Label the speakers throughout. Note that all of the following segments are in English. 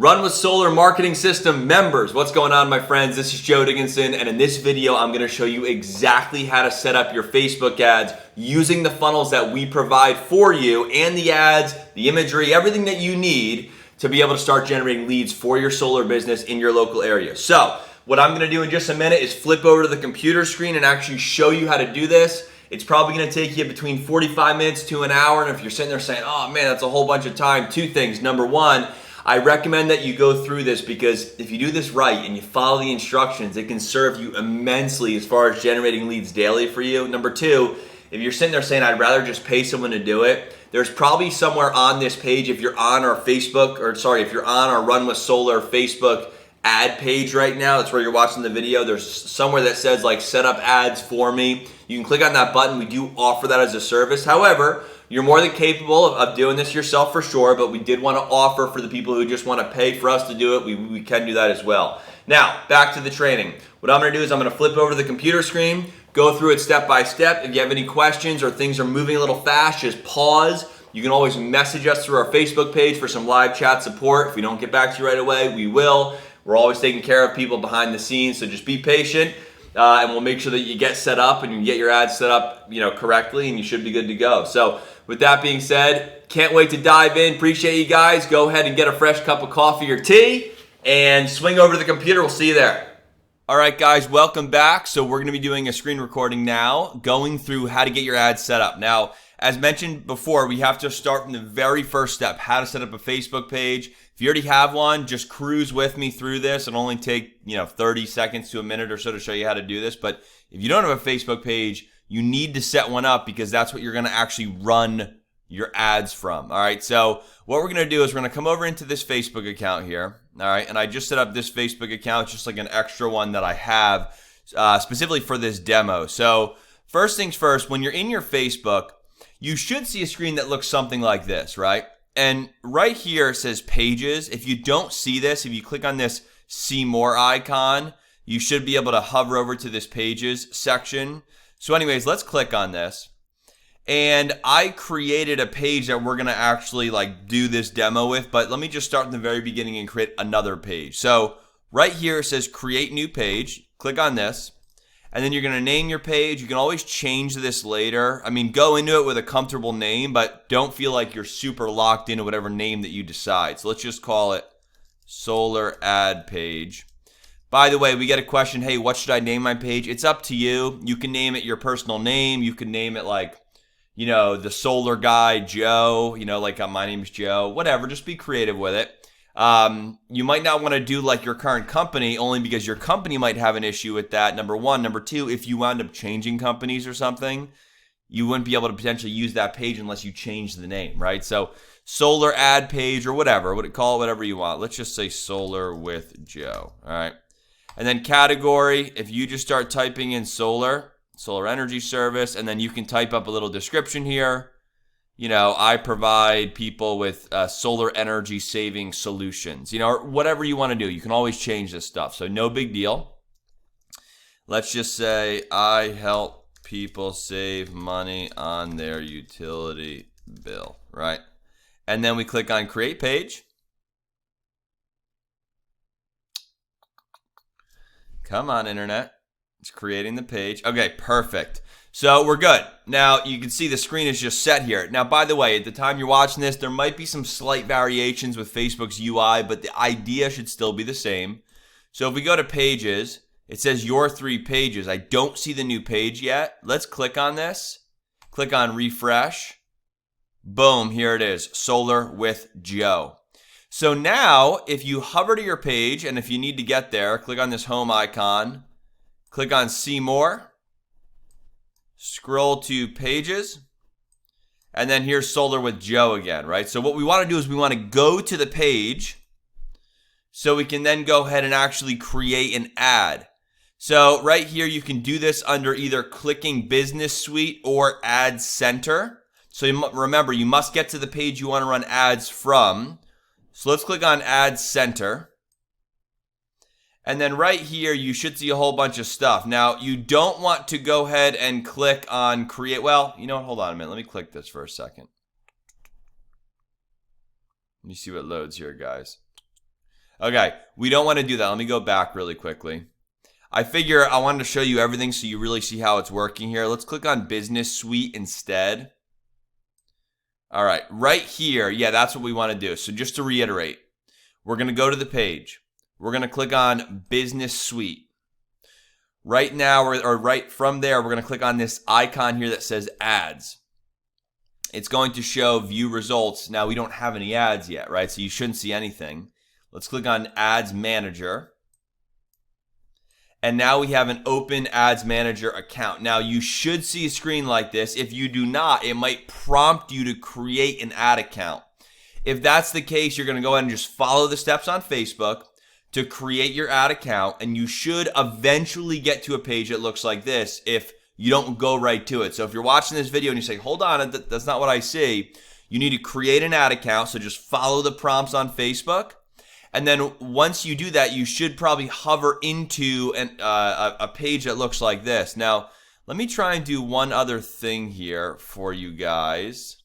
Speaker 1: Run with Solar Marketing System members, what's going on, my friends? This is Joe Dickinson, and in this video, I'm going to show you exactly how to set up your Facebook ads using the funnels that we provide for you and the ads, the imagery, everything that you need to be able to start generating leads for your solar business in your local area. So, what I'm going to do in just a minute is flip over to the computer screen and actually show you how to do this. It's probably going to take you between 45 minutes to an hour, and if you're sitting there saying, oh man, that's a whole bunch of time, two things. Number one, I recommend that you go through this because if you do this right and you follow the instructions, it can serve you immensely as far as generating leads daily for you. Number two, if you're sitting there saying, I'd rather just pay someone to do it, there's probably somewhere on this page, if you're on our if you're on our Run with Solar Facebook ad page right now, that's where you're watching the video, there's somewhere that says like set up ads for me. You can click on that button. We do offer that as a service. However, you're more than capable of doing this yourself for sure, but we did want to offer for the people who just want to pay for us to do it, we can do that as well. Now, back to the training. What I'm going to do is I'm going to flip over to the computer screen, go through it step by step. If you have any questions or things are moving a little fast, just pause. You can always message us through our Facebook page for some live chat support. If we don't get back to you right away, we will. We're always taking care of people behind the scenes, so just be patient. And we'll make sure that you get set up and you get your ads set up, correctly, and you should be good to go. So with that being said, can't wait to dive in. Appreciate you guys. Go ahead and get a fresh cup of coffee or tea and swing over to the computer. We'll see you there. All right, guys, welcome back. So we're going to be doing a screen recording now, going through how to get your ads set up. Now, as mentioned before, we have to start from the very first step, how to set up a Facebook page. If you already have one, just cruise with me through this. It'll only take 30 seconds to a minute or so to show you how to do this. But if you don't have a Facebook page, you need to set one up because that's what you're going to actually run your ads from. All right, so what we're going to do is we're going to come over into this Facebook account here. All right, and I just set up this Facebook account, just like an extra one that I have specifically for this demo. So first things first, when you're in your Facebook, you should see a screen that looks something like this, right? And right here it says pages. If you don't see this, if you click on this see more icon, you should be able to hover over to this pages section. So anyways, let's click on this. And I created a page that we're gonna actually do this demo with, but let me just start from the very beginning and create another page. So right here it says create new page. Click on this. And then you're going to name your page. You can always change this later. I mean, go into it with a comfortable name, but don't feel like you're super locked into whatever name that you decide. So let's just call it Solar Ad Page. By the way, we get a question, hey, what should I name my page? It's up to you. You can name it your personal name. You can name it the Solar Guy Joe, my name's Joe, whatever. Just be creative with it. You might not want to do like your current company only because your company might have an issue with that, number one. Number two, if you wound up changing companies or something, you wouldn't be able to potentially use that page unless you change the name, right? So Solar Ad Page or whatever, call it whatever you want. Let's just say Solar with Joe, all right? And then category, if you just start typing in solar energy service, and then you can type up a little description here. I provide people with solar energy saving solutions, or whatever you want to do. You can always change this stuff. So no big deal. Let's just say I help people save money on their utility bill, right? And then we click on create page. Come on, internet. It's creating the page. Okay, perfect. So we're good. Now you can see the screen is just set here. Now, by the way, at the time you're watching this, there might be some slight variations with Facebook's UI, but the idea should still be the same. So if we go to pages, it says your 3 pages. I don't see the new page yet. Let's click on this. Click on refresh. Boom, here it is, Solar with Joe. So now if you hover to your page, and if you need to get there, click on this home icon, click on see more. Scroll to pages, and then here's Solar with Joe again, right? So what we want to do is we want to go to the page so we can then go ahead and actually create an ad. So right here, you can do this under either clicking Business Suite or Ad Center. So remember, you must get to the page you want to run ads from. So let's click on Ad Center. And then right here, you should see a whole bunch of stuff. Now, you don't want to go ahead and click on create. Well, you know what? Hold on a minute. Let me click this for a second. Let me see what loads here, guys. Okay, we don't want to do that. Let me go back really quickly. I figure I wanted to show you everything so you really see how it's working here. Let's click on Business Suite instead. All right, right here, yeah, that's what we want to do. So just to reiterate, we're going to go to the page. We're going to click on Business Suite. Right now, or right from there, we're going to click on this icon here that says Ads. It's going to show View Results. Now, we don't have any ads yet, right? So you shouldn't see anything. Let's click on Ads Manager. And now we have an open Ads Manager account. Now, you should see a screen like this. If you do not, it might prompt you to create an ad account. If that's the case, you're going to go ahead and just follow the steps on Facebook to create your ad account, and you should eventually get to a page that looks like this if you don't go right to it. So if you're watching this video and you say, hold on, that's not what I see, you need to create an ad account. So just follow the prompts on Facebook. And then once you do that, you should probably hover into a page that looks like this. Now, let me try and do one other thing here for you guys.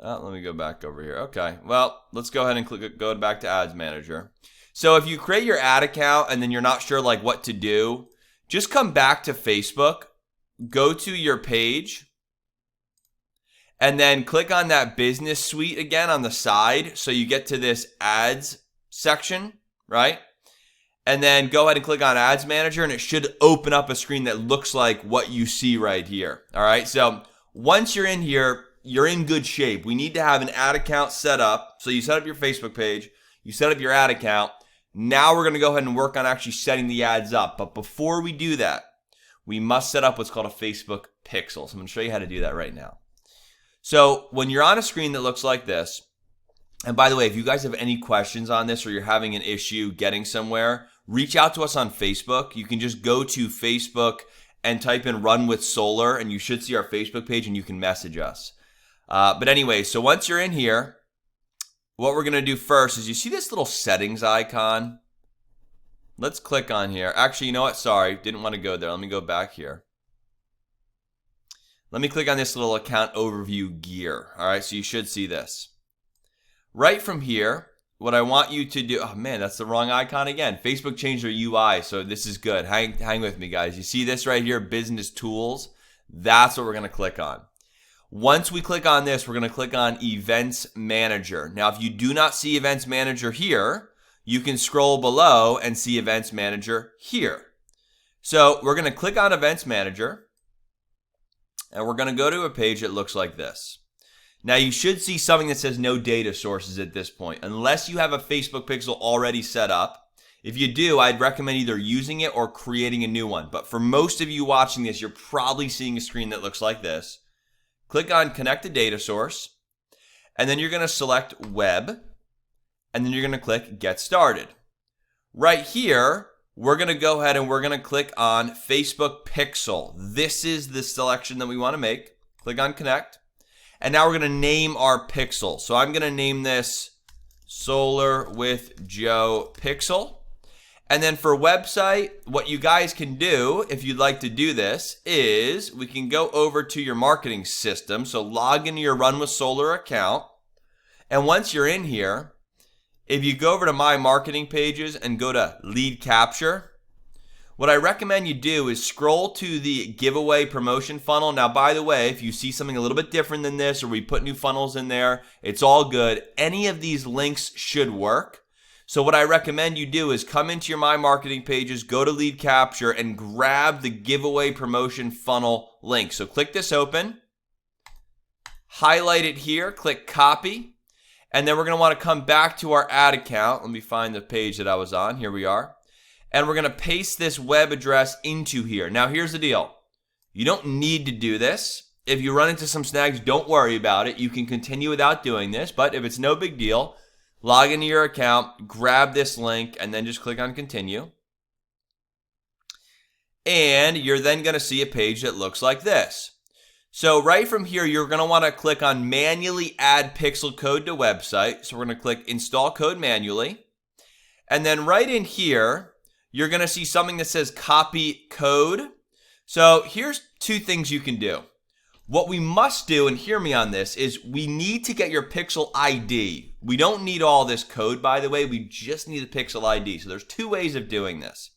Speaker 1: Let me go back over here. Okay, well, let's go ahead and go back to Ads Manager. So if you create your ad account and then you're not sure like what to do, just come back to Facebook, go to your page, and then click on that Business Suite again on the side so you get to this Ads section, right? And then go ahead and click on Ads Manager, and it should open up a screen that looks like what you see right here. All right, so once you're in here, you're in good shape. We need to have an ad account set up. So you set up your Facebook page, you set up your ad account. Now we're going to go ahead and work on actually setting the ads up. But before we do that, we must set up what's called a Facebook pixel. So I'm going to show you how to do that right now. So when you're on a screen that looks like this, and by the way, if you guys have any questions on this or you're having an issue getting somewhere, reach out to us on Facebook. You can just go to Facebook and type in Run with Solar, and you should see our Facebook page and you can message us. But anyway, so once you're in here, what we're going to do first is you see this little settings icon? Let's click on here. Actually, you know what? Sorry, didn't want to go there. Let me go back here. Let me click on this little account overview gear. All right, so you should see this. Right from here, what I want you to do, oh man, that's the wrong icon again. Facebook changed their UI, so this is good. Hang with me, guys. You see this right here, Business Tools? That's what we're going to click on. Once we click on this, we're going to click on Events Manager. Now, if you do not see Events Manager here, you can scroll below and see Events Manager here. So we're going to click on Events Manager, and we're going to go to a page that looks like this. Now, you should see something that says no data sources at this point, unless you have a Facebook pixel already set up. If you do, I'd recommend either using it or creating a new one. But for most of you watching this, you're probably seeing a screen that looks like this. Click on Connect to Data Source, and then you're going to select Web, and then you're going to click Get Started. Right here, we're going to go ahead and we're going to click on Facebook Pixel. This is the selection that we want to make. Click on Connect, and now we're going to name our pixel. So I'm going to name this Solar with Joe Pixel. And then for website, what you guys can do, if you'd like to do this, is we can go over to your marketing system. So log into your Run with Solar account. And once you're in here, if you go over to My Marketing Pages and go to Lead Capture, what I recommend you do is scroll to the giveaway promotion funnel. Now, by the way, if you see something a little bit different than this or we put new funnels in there, it's all good. Any of these links should work. So what I recommend you do is come into your My Marketing Pages, go to Lead Capture, and grab the giveaway promotion funnel link. So click this open, highlight it here, click copy, and then we're going to want to come back to our ad account. Let me find the page that I was on. Here we are. And we're going to paste this web address into here. Now here's the deal. You don't need to do this. If you run into some snags, don't worry about it. You can continue without doing this, but if it's no big deal, log into your account, grab this link, and then just click on Continue. And you're then going to see a page that looks like this. So right from here, you're going to want to click on Manually Add Pixel Code to Website. So we're going to click Install Code Manually. And then right in here, you're going to see something that says Copy Code. So here's two things you can do. What we must do, and hear me on this, is we need to get your Pixel ID. We don't need all this code, by the way. We just need the Pixel ID. So there's two ways of doing this.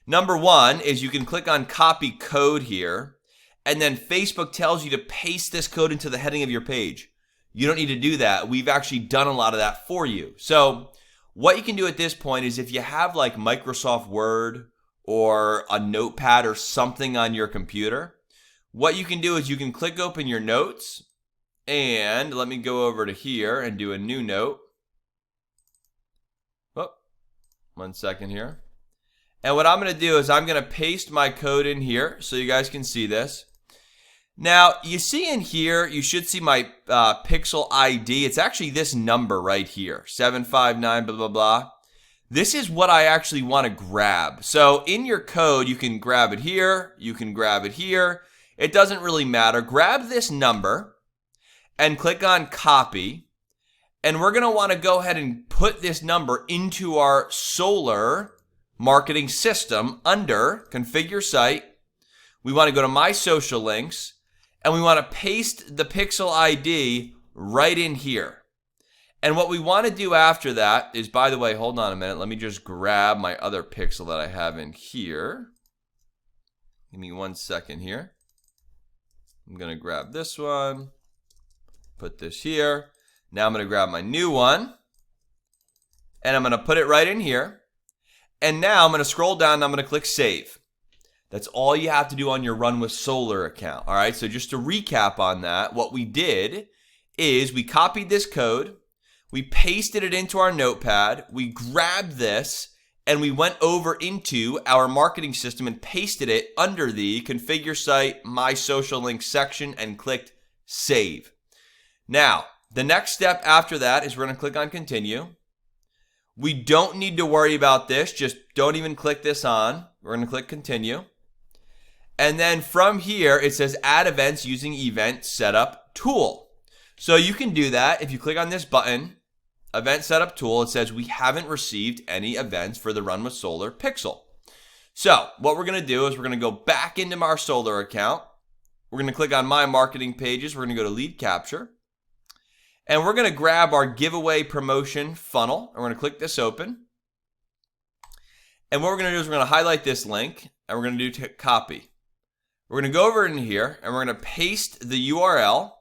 Speaker 1: Number one is you can click on copy code here, and then Facebook tells you to paste this code into the heading of your page. You don't need to do that. We've actually done a lot of that for you. So what you can do at this point is if you have like Microsoft Word or a notepad or something on your computer, what you can do is you can click open your notes, and let me go over to here and do a new note. Oh, 1 second here. And what I'm going to do is I'm going to paste my code in here so you guys can see this. Now, you see in here, you should see my Pixel ID. It's actually this number right here, 759 blah, blah, blah. This is what I actually want to grab. So in your code, you can grab it here. You can grab it here. It doesn't really matter. Grab this number and click on copy. And we're going to want to go ahead and put this number into our Solar marketing system under configure site. We want to go to my social links, and we want to paste the Pixel ID right in here. And what we want to do after that is, by the way, hold on a minute. Let me just grab my other Pixel that I have in here. Give me 1 second here. I'm going to grab this one, put this here. Now I'm going to grab my new one, and I'm going to put it right in here. And now I'm going to scroll down and I'm going to click save. That's all you have to do on your Run with Solar account. All right, so just to recap on that, what we did is we copied this code, we pasted it into our notepad, we grabbed this, and we went over into our marketing system and pasted it under the configure site, my social links section, and clicked save. Now, the next step after that is we're going to click on continue. We don't need to worry about this. Just don't even click this on. We're going to click continue. And then from here, it says add events using event setup tool. So you can do that. If you click on this button, event setup tool, it says we haven't received any events for the Run with Solar Pixel. So what we're going to do is we're going to go back into our Solar account. We're going to click on my marketing pages. We're going to go to lead capture. And we're going to grab our giveaway promotion funnel. And we're going to click this open. And what we're going to do is we're going to highlight this link. And we're going to do copy. We're going to go over in here. And we're going to paste the URL.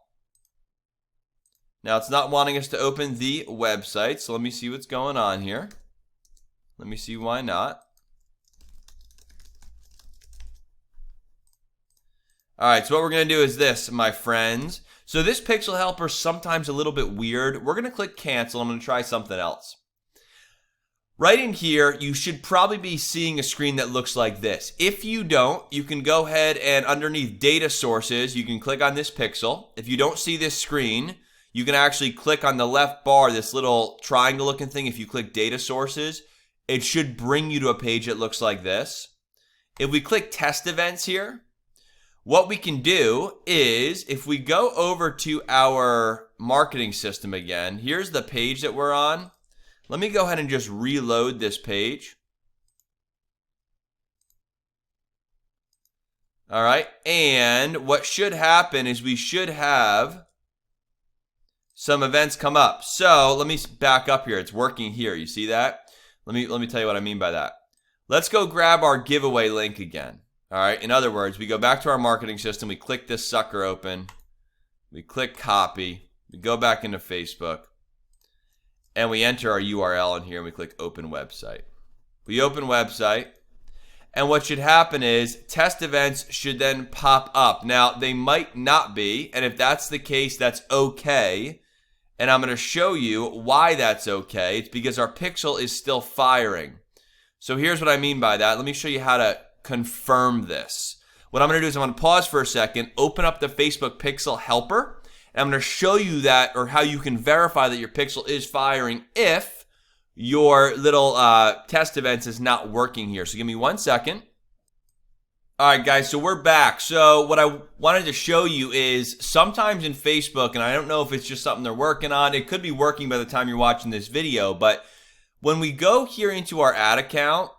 Speaker 1: Now, it's not wanting us to open the website. So let me see what's going on here. Let me see why not. All right, so what we're going to do is this, my friends. So this Pixel Helper is sometimes a little bit weird. We're going to click cancel. I'm going to try something else. Right in here, you should probably be seeing a screen that looks like this. If you don't, you can go ahead and underneath data sources, you can click on this Pixel. If you don't see this screen, you can actually click on the left bar, this little triangle looking thing. If you click data sources, it should bring you to a page that looks like this. If we click test events here, what we can do is if we go over to our marketing system again, here's the page that we're on. Let me go ahead and just reload this page. All right, and what should happen is we should have some events come up. So let me back up here. It's working here. You see that? Let me tell you what I mean by that. Let's go grab our giveaway link again. All right, in other words, we go back to our marketing system, we click this sucker open, we click copy, we go back into Facebook, and we enter our URL in here, and we click open website. We open website, and what should happen is test events should then pop up. Now, they might not be, and if that's the case, that's okay, and I'm going to show you why that's okay. It's because our Pixel is still firing. So here's what I mean by that. Let me show you how to confirm this. What I'm going to do is I'm going to pause for a second, open up the Facebook Pixel Helper, and I'm going to show you that, or how you can verify that your Pixel is firing if your little test events is not working here. So give me 1 second. All right, guys, so we're back. So what I wanted to show you is sometimes in Facebook, and I don't know if it's just something they're working on, it could be working by the time you're watching this video, but when we go here into our ad account,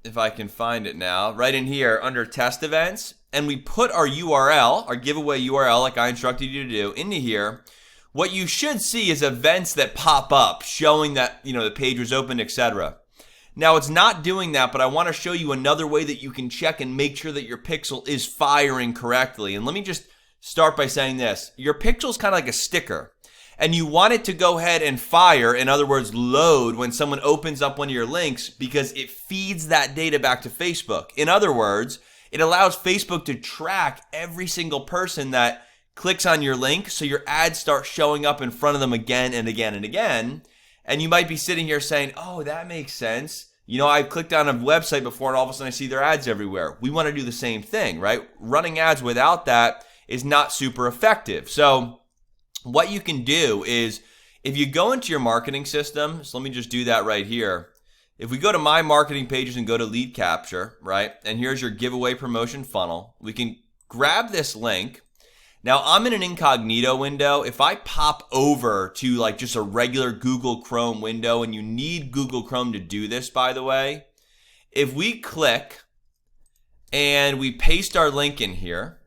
Speaker 1: if I can find it now, right in here under test events, and we put our URL, our giveaway URL like I instructed you to do, into here, what you should see is events that pop up showing that, the page was opened, etc. Now it's not doing that, but I want to show you another way that you can check and make sure that your pixel is firing correctly. And let me just start by saying this. Your pixel is kind of like a sticker, and you want it to go ahead and fire, in other words, load when someone opens up one of your links, because it feeds that data back to Facebook. In other words, it allows Facebook to track every single person that clicks on your link, so your ads start showing up in front of them again and again and again. And you might be sitting here saying, oh, that makes sense. I've clicked on a website before and all of a sudden I see their ads everywhere. We want to do the same thing, right? Running ads without that is not super effective. So what you can do is, if you go into your marketing system, so let me just do that right here. If we go to my marketing pages and go to lead capture, right? And here's your giveaway promotion funnel. We can grab this link. Now I'm in an incognito window. If I pop over to like just a regular Google Chrome window, and you need Google Chrome to do this, by the way, if we click and we paste our link in here,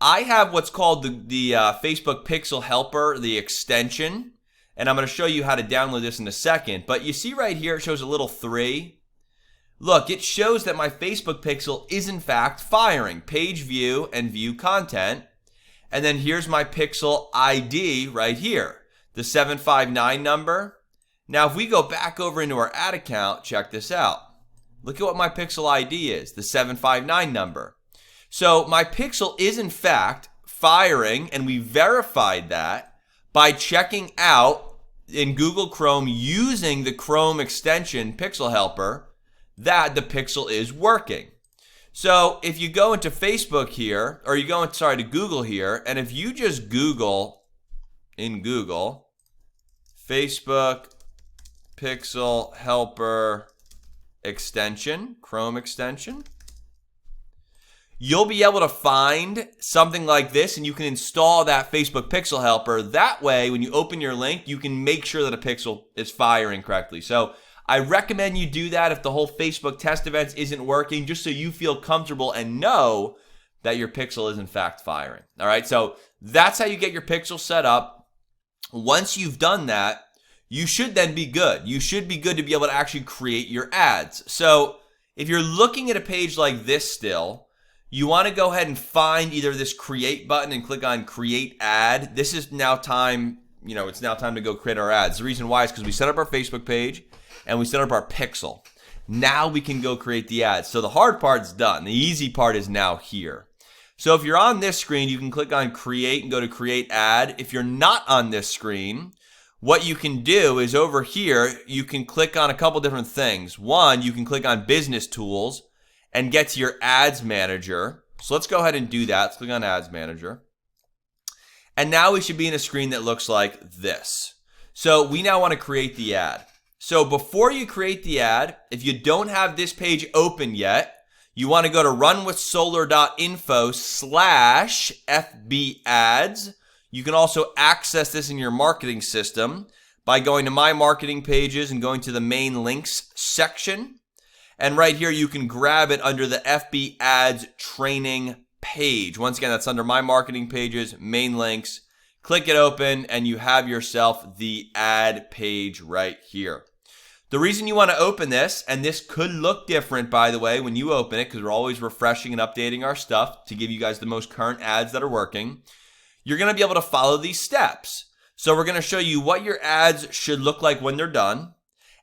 Speaker 1: I have what's called the Facebook Pixel Helper, the extension. And I'm going to show you how to download this in a second. But you see right here, it shows a little 3. Look, it shows that my Facebook pixel is in fact firing. Page view and view content. And then here's my pixel ID right here, the 759 number. Now, if we go back over into our ad account, check this out. Look at what my pixel ID is, the 759 number. So my pixel is in fact firing, and we verified that by checking out in Google Chrome using the Chrome extension Pixel Helper that the pixel is working. So if you go into Facebook here, or you go to Google here, and if you just Google in Google Facebook Pixel Helper extension, Chrome extension, you'll be able to find something like this, and you can install that Facebook Pixel Helper. That way, when you open your link, you can make sure that a pixel is firing correctly. So I recommend you do that if the whole Facebook test events isn't working, just so you feel comfortable and know that your pixel is in fact firing. All right, so that's how you get your pixel set up. Once you've done that, you should then be good. You should be good to be able to actually create your ads. So if you're looking at a page like this still, you want to go ahead and find either this create button and click on create ad. This is now time, it's now time to go create our ads. The reason why is because we set up our Facebook page and we set up our pixel. Now we can go create the ads. So the hard part's done. The easy part is now here. So if you're on this screen, you can click on create and go to create ad. If you're not on this screen, what you can do is over here, you can click on a couple different things. One, you can click on business tools and get to your ads manager. So let's go ahead and do that. Let's click on ads manager. And now we should be in a screen that looks like this. So we now want to create the ad. So before you create the ad, if you don't have this page open yet, you want to go to runwithsolar.info/FB ads. You can also access this in your marketing system by going to my marketing pages and going to the main links section. And right here, you can grab it under the FB ads training page. Once again, that's under my marketing pages, main links. Click it open and you have yourself the ad page right here. The reason you want to open this, and this could look different, by the way, when you open it, because we're always refreshing and updating our stuff to give you guys the most current ads that are working, you're going to be able to follow these steps. So we're going to show you what your ads should look like when they're done,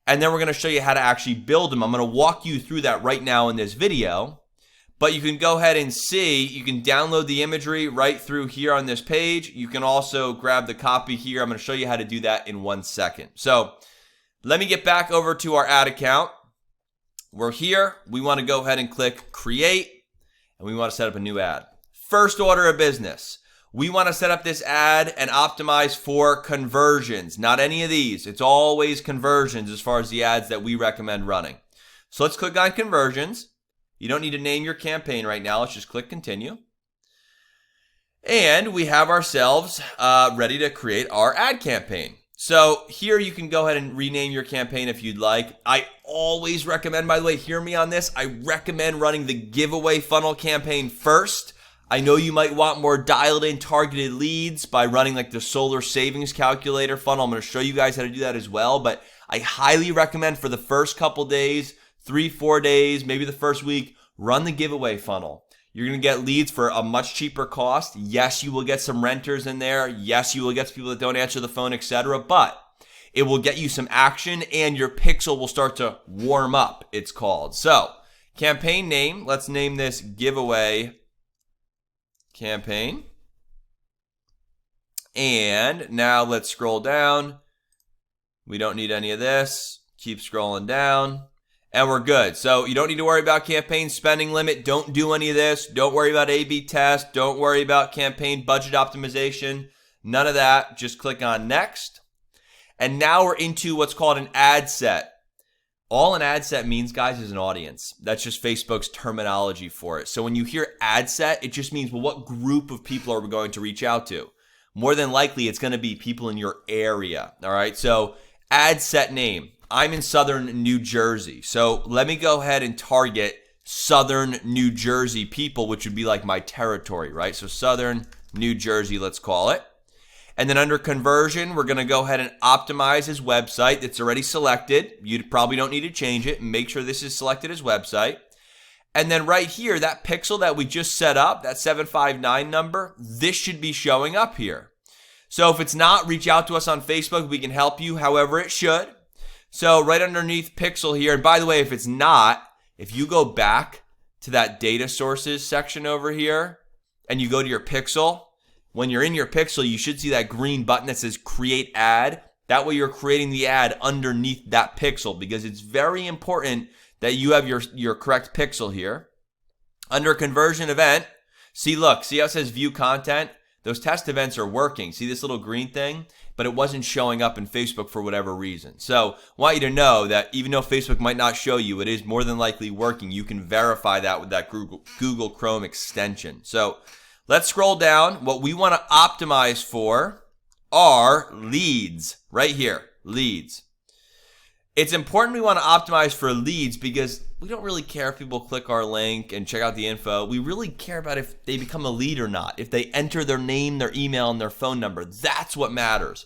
Speaker 1: and then we're going to show you how to actually build them. I'm going to walk you through that right now in this video, but you can go ahead and see, you can download the imagery right through here on this page. You can also grab the copy here. I'm going to show you how to do that in 1 second. So let me get back over to our ad account. We're here. We want to go ahead and click create, and we want to set up a new ad. First order of business. We want to set up this ad and optimize for conversions, not any of these. It's always conversions as far as the ads that we recommend running. So let's click on conversions. You don't need to name your campaign right now. Let's just click continue. And we have ourselves ready to create our ad campaign. So here you can go ahead and rename your campaign if you'd like. I always recommend, by the way, hear me on this, I recommend running the giveaway funnel campaign first. I know you might want more dialed in targeted leads by running like the solar savings calculator funnel. I'm going to show you guys how to do that as well, but I highly recommend for the first couple days, 3-4 days, maybe the first week, run the giveaway funnel. You're going to get leads for a much cheaper cost. Yes, you will get some renters in there. Yes, you will get some people that don't answer the phone, etc. But it will get you some action and your pixel will start to warm up, it's called. So, campaign name, let's name this giveaway campaign. And now let's scroll down. We don't need any of this. Keep scrolling down. And we're good. So you don't need to worry about campaign spending limit. Don't do any of this. Don't worry about A/B test. Don't worry about campaign budget optimization. None of that. Just click on next. And now we're into what's called an ad set. All an ad set means, guys, is an audience. That's just Facebook's terminology for it. So when you hear ad set, it just means, well, what group of people are we going to reach out to? More than likely, it's going to be people in your area. All right. So ad set name. I'm in Southern New Jersey. So let me go ahead and target Southern New Jersey people, which would be like my territory, right? So Southern New Jersey, let's call it. And then under conversion, we're going to go ahead and optimize his website that's already selected. You probably don't need to change it. Make sure this is selected as website. And then right here, that pixel that we just set up, that 759 number, this should be showing up here. So if it's not, reach out to us on Facebook. We can help you however it should. So right underneath pixel here, and by the way, if it's not, if you go back to that data sources section over here and you go to your pixel, when you're in your pixel, you should see that green button that says create ad. That way you're creating the ad underneath that pixel because it's very important that you have your correct pixel here. Under conversion event, see how it says view content? Those test events are working. See this little green thing? But it wasn't showing up in Facebook for whatever reason. So I want you to know that even though Facebook might not show you, it is more than likely working. You can verify that with that Google Chrome extension. So let's scroll down. What we want to optimize for are leads. Right here, leads. It's important we want to optimize for leads because we don't really care if people click our link and check out the info. We really care about if they become a lead or not. If they enter their name, their email, and their phone number. That's what matters.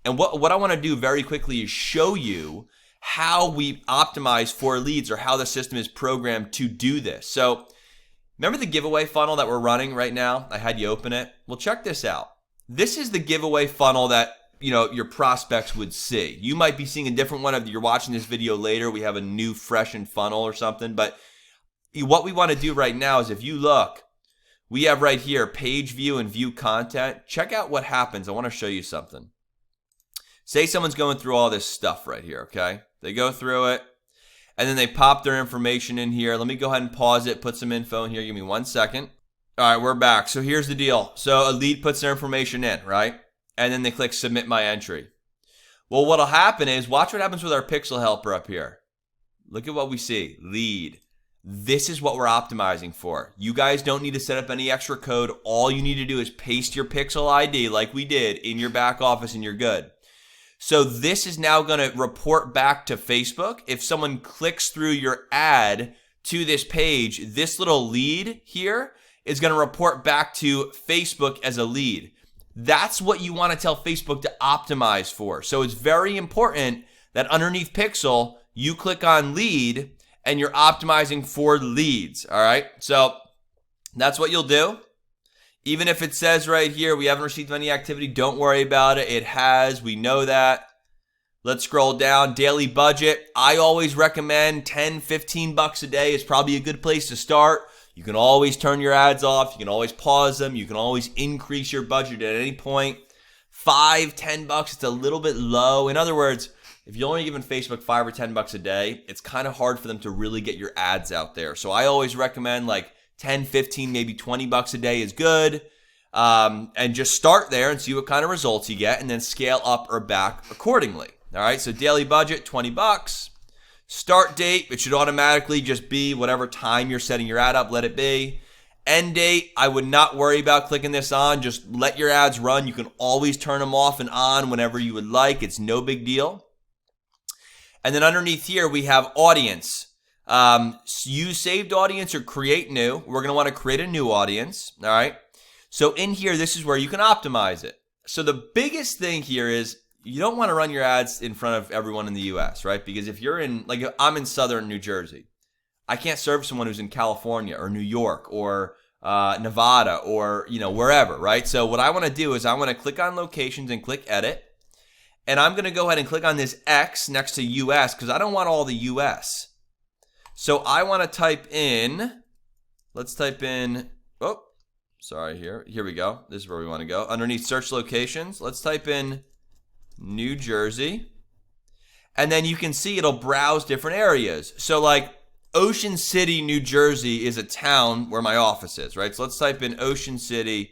Speaker 1: And what I want to do very quickly is show you how we optimize for leads or how the system is programmed to do this. So remember the giveaway funnel that we're running right now? I had you open it. Well, check this out. This is the giveaway funnel that your prospects would see. You might be seeing a different one if you're watching this video later. We have a new freshened funnel or something. But what we want to do right now is if you look, we have right here page view and view content. Check out what happens. I want to show you something. Say someone's going through all this stuff right here, okay? They go through it and then they pop their information in here. Let me go ahead and pause it, put some info in here. Give me 1 second. All right, we're back. So here's the deal. So a lead puts their information in, right? And then they click submit my entry. Well, what'll happen is, watch what happens with our pixel helper up here. Look at what we see, lead. This is what we're optimizing for. You guys don't need to set up any extra code. All you need to do is paste your pixel ID like we did in your back office and you're good. So this is now going to report back to Facebook. If someone clicks through your ad to this page, this little lead here is going to report back to Facebook as a lead. That's what you want to tell Facebook to optimize for. So it's very important that underneath pixel, you click on lead and you're optimizing for leads. All right. So that's what you'll do. Even if it says right here, we haven't received any activity, don't worry about it. It has, we know that. Let's scroll down. Daily budget. I always recommend 10, 15 bucks a day is probably a good place to start. You can always turn your ads off. You can always pause them. You can always increase your budget at any point. 5, 10 bucks, it's a little bit low. In other words, if you're only giving Facebook 5 or 10 bucks a day, it's kind of hard for them to really get your ads out there. So I always recommend like 10, 15, maybe 20 bucks a day is good. And just start there and see what kind of results you get and then scale up or back accordingly. All right, so daily budget, 20 bucks. Start date, it should automatically just be whatever time you're setting your ad up, let it be. End date, I would not worry about clicking this on. Just let your ads run. You can always turn them off and on whenever you would like. It's no big deal. And then underneath here, we have audience. Use saved audience or create new. We're going to want to create a new audience. All right. So in here, this is where you can optimize it. So the biggest thing here is you don't want to run your ads in front of everyone in the US, right? Because if you're in, like I'm in Southern New Jersey, I can't serve someone who's in California or New York or Nevada or, wherever, right? So what I want to do is I want to click on locations and click edit. And I'm going to go ahead and click on this X next to US because I don't want all the US. So I want to type in, let's type in, here we go. This is where we want to go. Underneath search locations, let's type in New Jersey. And then you can see it'll browse different areas. So like Ocean City, New Jersey is a town where my office is, right? So let's type in Ocean City,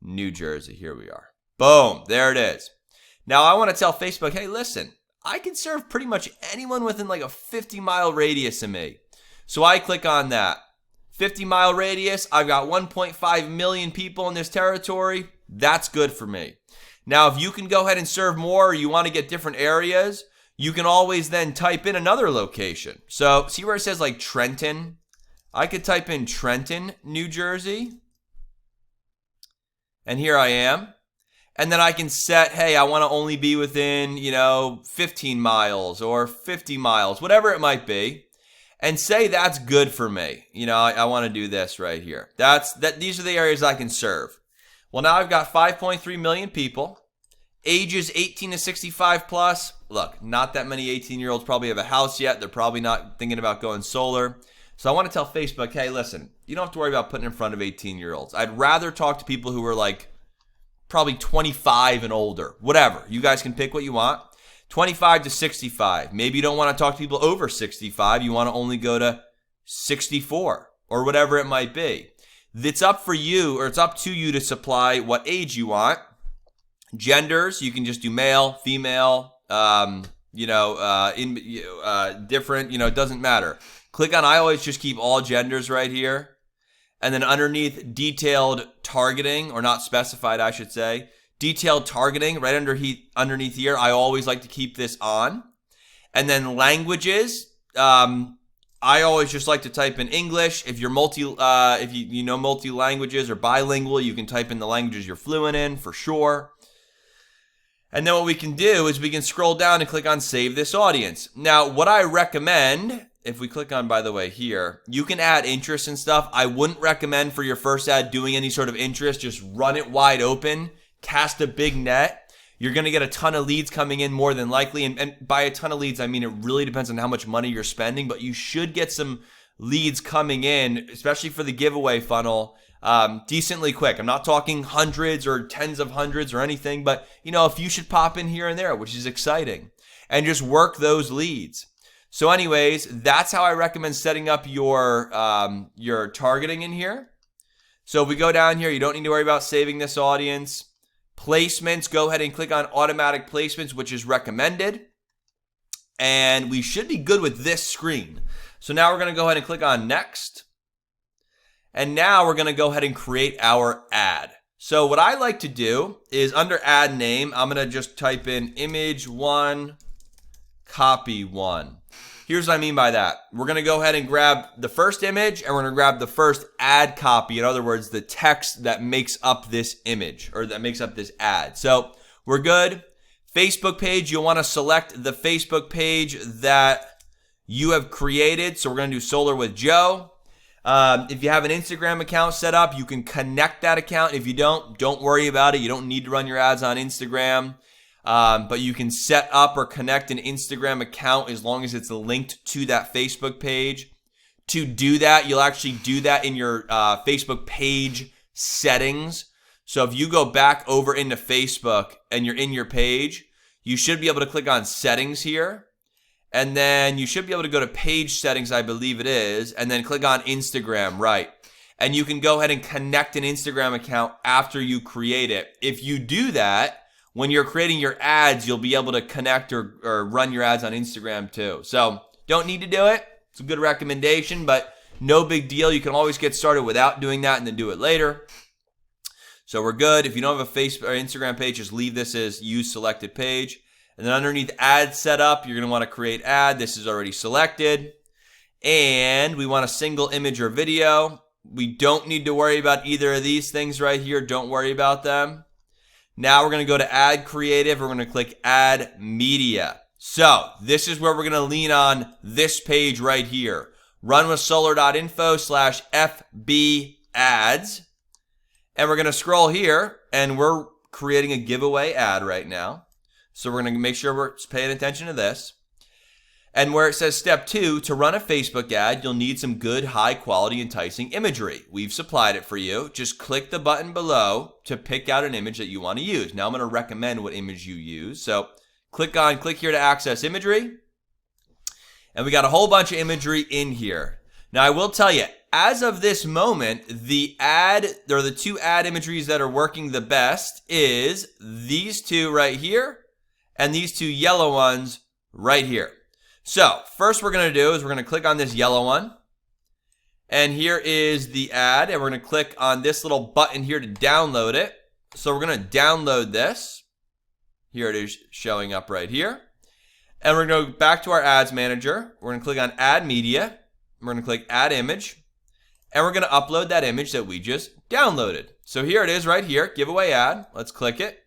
Speaker 1: New Jersey. Here we are. Boom, there it is. Now I want to tell Facebook, hey, listen, I can serve pretty much anyone within like a 50-mile radius of me. So I click on that. 50-mile radius, I've got 1.5 million people in this territory. That's good for me. Now, if you can go ahead and serve more or you want to get different areas, you can always then type in another location. So see where it says like Trenton? I could type in Trenton, New Jersey. And here I am. And then I can set, hey, I want to only be within, 15 miles or 50 miles, whatever it might be. And say that's good for me. I want to do this right here. These are the areas I can serve. Well, now I've got 5.3 million people. Ages 18 to 65 plus. Look, not that many 18-year-olds probably have a house yet. They're probably not thinking about going solar. So I want to tell Facebook, hey, listen, you don't have to worry about putting in front of 18-year-olds. I'd rather talk to people who are like probably 25 and older. Whatever. You guys can pick what you want. 25 to 65. Maybe you don't want to talk to people over 65. You want to only go to 64 or whatever it might be. It's up for you, or it's up to you to supply what age you want. Genders, you can just do male, female, different, it doesn't matter. Click on, I always just keep all genders right here. And then underneath detailed targeting, or not specified, I should say, detailed targeting right underneath here, I always like to keep this on. And then languages, I always just like to type in English. If you're if you know multi languages or bilingual, you can type in the languages you're fluent in for sure. And then what we can do is we can scroll down and click on Save This Audience. Now, what I recommend, if we click on, by the way, here, you can add interest and stuff. I wouldn't recommend for your first ad doing any sort of interest. Just run it wide open, cast a big net. You're going to get a ton of leads coming in more than likely. And by a ton of leads, I mean, it really depends on how much money you're spending, but you should get some leads coming in, especially for the giveaway funnel, decently quick. I'm not talking hundreds or tens of hundreds or anything, but a few should pop in here and there, which is exciting, and just work those leads. So anyways, that's how I recommend setting up your targeting in here. So if we go down here, you don't need to worry about saving this audience. Placements, go ahead and click on automatic placements, which is recommended. And we should be good with this screen. So now we're going to go ahead and click on next. And now we're going to go ahead and create our ad. So what I like to do is under ad name, I'm going to just type in image 1, copy 1. Here's what I mean by that. We're going to go ahead and grab the first image, and we're going to grab the first ad copy. In other words, the text that makes up this image, or that makes up this ad. So we're good. Facebook page, you'll want to select the Facebook page that you have created. So we're going to do Solar with Joe. If you have an Instagram account set up, you can connect that account. If you don't worry about it. You don't need to run your ads on Instagram. But you can set up or connect an Instagram account as long as it's linked to that Facebook page. To do that, you'll actually do that in your Facebook page settings. So if you go back over into Facebook and you're in your page, you should be able to click on settings here. And then you should be able to go to page settings, I believe it is, and then click on Instagram, right? And you can go ahead and connect an Instagram account after you create it. If you do that, when you're creating your ads, you'll be able to connect or run your ads on Instagram too. So don't need to do it. It's a good recommendation, but No big deal. You can always get started without doing that and then do it later. So we're good. If you don't have a Facebook or Instagram page, just leave this as use selected page. And then underneath ad setup, you're going to want to create ad. This is already selected. And we want a single image or video. We don't need to worry about either of these things right here. Don't worry about them. Now we're going to go to add creative. We're going to click add media. So this is where we're going to lean on this page right here. runwithsolar.info/FB ads. And we're going to scroll here and we're creating a giveaway ad right now. So we're going to make sure we're paying attention to this. And where it says step 2, to run a Facebook ad, you'll need some good, high quality, enticing imagery. We've supplied it for you. Just click the button below to pick out an image that you want to use. Now I'm going to recommend what image you use. So click here to access imagery. And we got a whole bunch of imagery in here. Now I will tell you, as of this moment, the two ad imageries that are working the best is these two right here and these two yellow ones right here. So first we're going to do is we're going to click on this yellow one. And here is the ad. And we're going to click on this little button here to download it. So we're going to download this. Here it is showing up right here. And we're going to go back to our ads manager. We're going to click on add media. We're going to click add image. And we're going to upload that image that we just downloaded. So here it is right here, giveaway ad. Let's click it.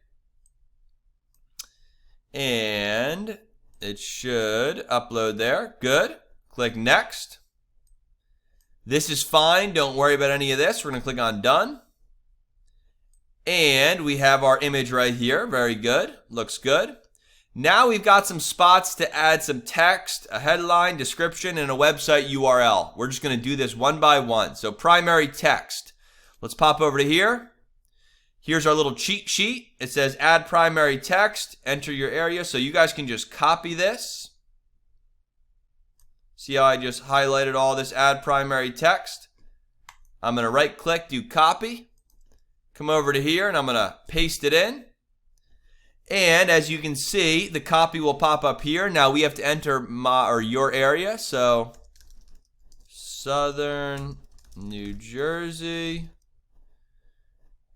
Speaker 1: And it should upload there. Good. Click next. This is fine. Don't worry about any of this. We're going to click on done. And we have our image right here. Very good. Looks good. Now we've got some spots to add some text, a headline, description, and a website URL. We're just going to do this one by one. So primary text. Let's pop over to here. Here's our little cheat sheet. It says add primary text, enter your area. So you guys can just copy this. See how I just highlighted all this add primary text? I'm going to right click, do copy. Come over to here and I'm going to paste it in. And as you can see, the copy will pop up here. Now we have to enter your area. So Southern New Jersey.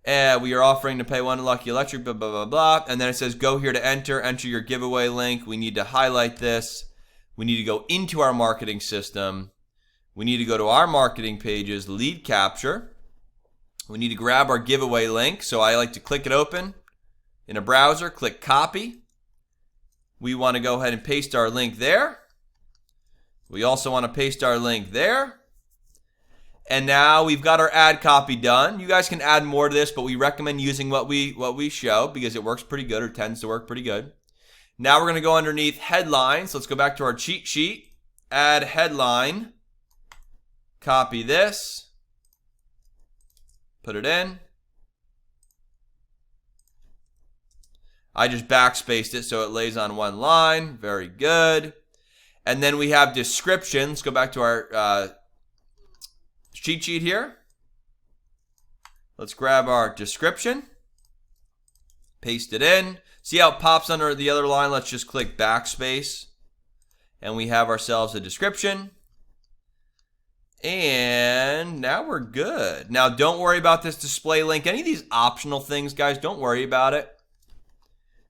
Speaker 1: And we are offering to pay one Lucky Electric, blah, blah, blah, blah. And then it says go here to enter your giveaway link. We need to highlight this. We need to go into our marketing system. We need to go to our marketing pages, lead capture. We need to grab our giveaway link. So I like to click it open. In a browser, click copy. We want to go ahead and paste our link there. We also want to paste our link there. And now we've got our ad copy done. You guys can add more to this, but we recommend using what we show because it works pretty good or tends to work pretty good. Now we're going to go underneath headlines. Let's go back to our cheat sheet. Add headline. Copy this. Put it in. I just backspaced it so it lays on one line. Very good. And then we have description. Let's go back to our cheat sheet here. Let's grab our description. Paste it in. See how it pops under the other line? Let's just click backspace. And we have ourselves a description. And now we're good. Now don't worry about this display link. Any of these optional things, guys, don't worry about it.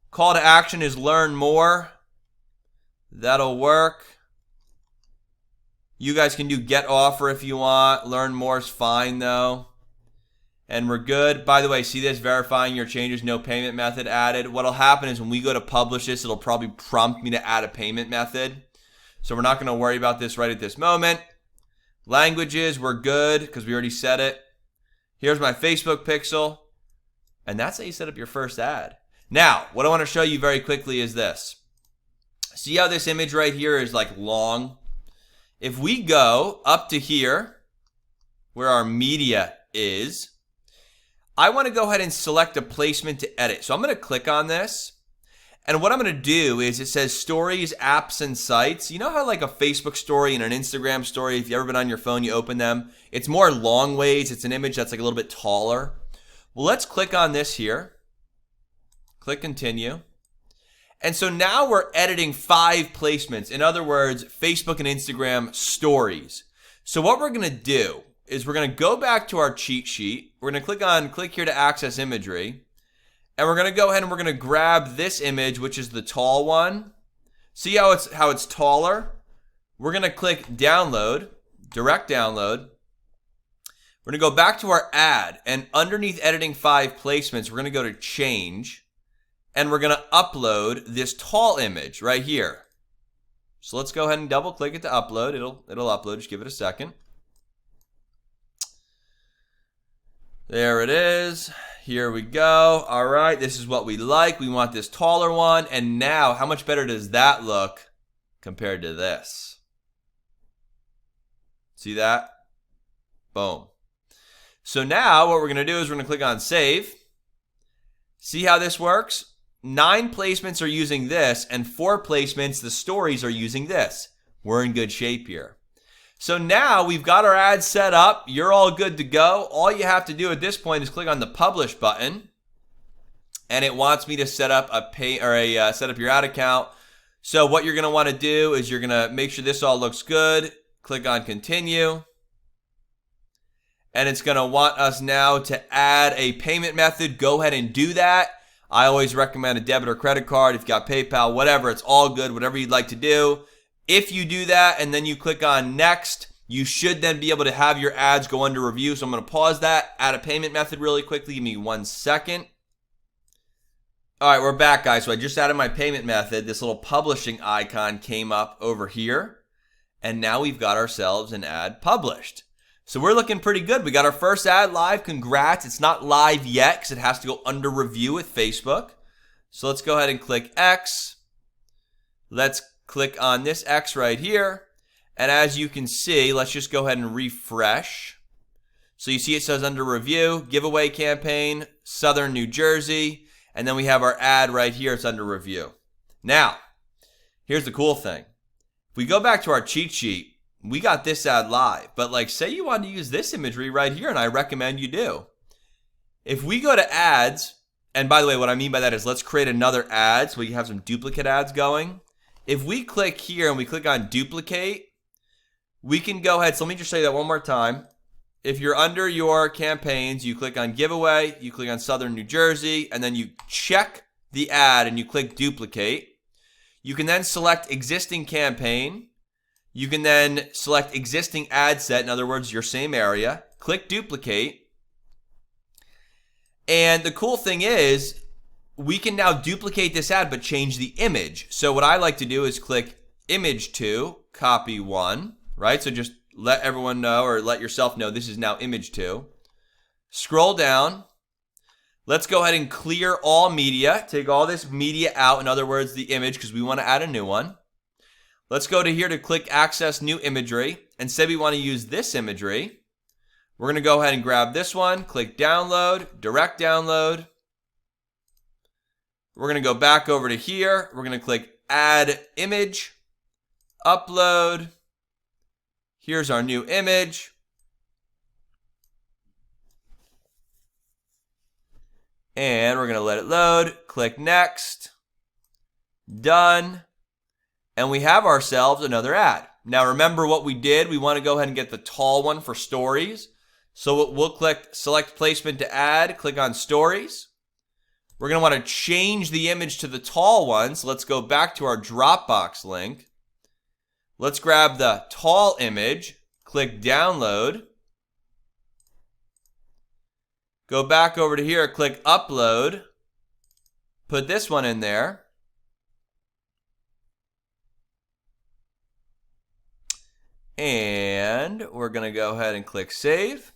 Speaker 1: Call to action is learn more. That'll work. You guys can do get offer if you want. Learn more is fine though. And we're good. By the way, see this? Verifying your changes, no payment method added. What'll happen is when we go to publish this, it'll probably prompt me to add a payment method. So we're not going to worry about this right at this moment. Languages, we're good because we already set it. Here's my Facebook pixel. And that's how you set up your first ad. Now, what I want to show you very quickly is this. See how this image right here is like long? If we go up to here, where our media is, I want to go ahead and select a placement to edit. So I'm going to click on this. And what I'm going to do is it says stories, apps, and sites. You know how like a Facebook story and an Instagram story, if you've ever been on your phone, you open them. It's more long ways. It's an image that's like a little bit taller. Well, let's click on this here. Click continue. And so now we're editing 5 placements. In other words, Facebook and Instagram stories. So what we're going to do is we're going to go back to our cheat sheet. We're going to click here to access imagery. And we're going to go ahead and we're going to grab this image, which is the tall one. See how it's taller? We're going to click download, direct download. We're going to go back to our ad, and underneath editing 5 placements, we're going to go to change, and we're going to upload this tall image right here. So let's go ahead and double click it to upload. It'll upload, just give it a second. There it is. Here we go. All right, this is what we like. We want this taller one. And now, how much better does that look compared to this? See that? Boom. So now what we're going to do is we're going to click on save. See how this works? 9 placements are using this, and 4 placements, the stories, are using this. We're in good shape here. So now we've got our ad set up. You're all good to go. All you have to do at this point is click on the publish button, and it wants me to set up set up your ad account. So what you're going to want to do is you're going to make sure this all looks good. Click on continue. And it's going to want us now to add a payment method. Go ahead and do that. I always recommend a debit or credit card. If you've got PayPal, whatever, it's all good, whatever you'd like to do. If you do that and then you click on next, you should then be able to have your ads go under review. So I'm going to pause that, add a payment method really quickly. Give me 1 second. All right, we're back, guys. So I just added my payment method. This little publishing icon came up over here. And now we've got ourselves an ad published. So we're looking pretty good. We got our first ad live. Congrats. It's not live yet because it has to go under review with Facebook. So let's go ahead and click X. Let's click on this X right here. And as you can see, let's just go ahead and refresh. So you see it says under review, giveaway campaign, Southern New Jersey. And then we have our ad right here. It's under review. Now, here's the cool thing. If we go back to our cheat sheet, we got this ad live, but like say you want to use this imagery right here, and I recommend you do. If we go to ads, and by the way, what I mean by that is let's create another ad so we can have some duplicate ads going. If we click here and we click on duplicate, we can go ahead. So let me just say that one more time. If you're under your campaigns, you click on giveaway, you click on Southern New Jersey, and then you check the ad and you click duplicate. You can then select existing campaign. You can then select existing ad set, in other words, your same area. Click duplicate. And the cool thing is, we can now duplicate this ad but change the image. So what I like to do is click image 2, copy 1, right? So just let everyone know or let yourself know this is now image 2. Scroll down. Let's go ahead and clear all media. Take all this media out, in other words, the image, because we want to add a new one. Let's go to here to click access new imagery and say we want to use this imagery. We're going to go ahead and grab this one, click download, direct download. We're going to go back over to here. We're going to click add image, upload. Here's our new image. And we're going to let it load. Click next. Done. And we have ourselves another ad. Now remember what we did. We want to go ahead and get the tall one for stories. So we'll click select placement to add, click on stories. We're going to want to change the image to the tall one. So let's go back to our Dropbox link. Let's grab the tall image, click download. Go back over to here, click upload. Put this one in there. And we're going to go ahead and click save.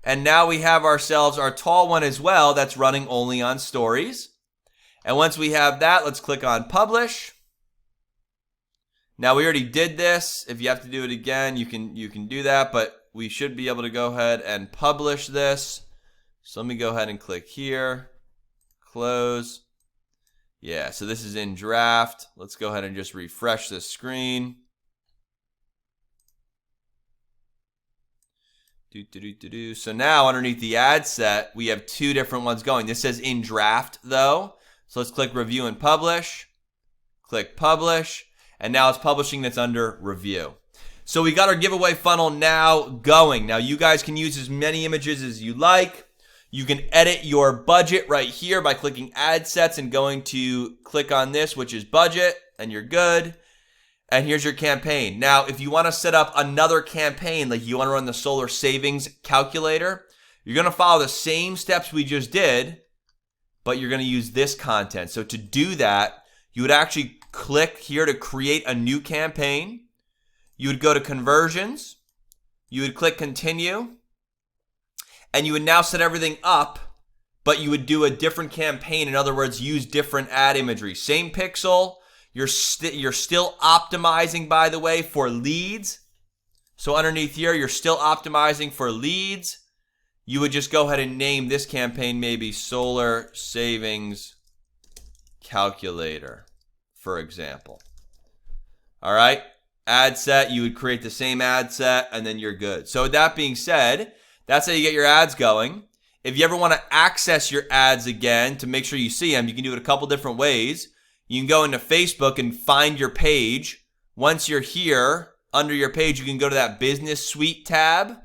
Speaker 1: And now we have ourselves our tall one as well that's running only on stories. And once we have that, let's click on publish. Now we already did this. If you have to do it again, you can do that, but we should be able to go ahead and publish this. So let me go ahead and click here, close. Yeah, so this is in draft. Let's go ahead and just refresh this screen. So now underneath the ad set, we have 2 different ones going. This says in draft though. So let's click review and publish. Click publish. And now it's publishing that's under review. So we got our giveaway funnel now going. Now you guys can use as many images as you like. You can edit your budget right here by clicking ad sets and going to click on this, which is budget, and you're good. And here's your campaign. Now, if you want to set up another campaign, like you want to run the solar savings calculator, you're going to follow the same steps we just did, but you're going to use this content. So to do that, you would actually click here to create a new campaign. You would go to conversions. You would click continue. And you would now set everything up, but you would do a different campaign. In other words, use different ad imagery. Same pixel. You're still optimizing, by the way, for leads. So underneath here, you're still optimizing for leads. You would just go ahead and name this campaign maybe Solar Savings Calculator, for example. All right. Ad set, you would create the same ad set, and then you're good. So with that being said, that's how you get your ads going. If you ever want to access your ads again to make sure you see them, you can do it a couple different ways. You can go into Facebook and find your page. Once you're here, under your page, you can go to that Business Suite tab.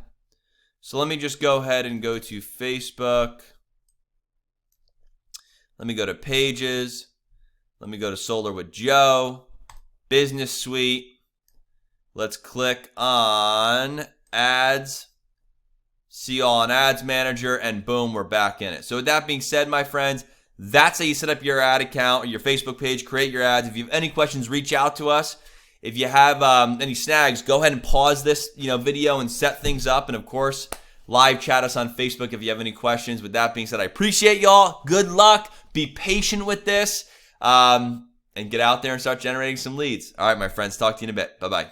Speaker 1: So let me just go ahead and go to Facebook. Let me go to Pages. Let me go to Solar with Joe. Business Suite. Let's click on Ads. See all on Ads Manager, and boom, we're back in it. So with that being said, my friends, that's how you set up your ad account or your Facebook page, create your ads. If you have any questions, reach out to us. If you have any snags, go ahead and pause this video and set things up. And of course, live chat us on Facebook if you have any questions. With that being said, I appreciate y'all. Good luck. Be patient with this and get out there and start generating some leads. All right, my friends, talk to you in a bit. Bye-bye.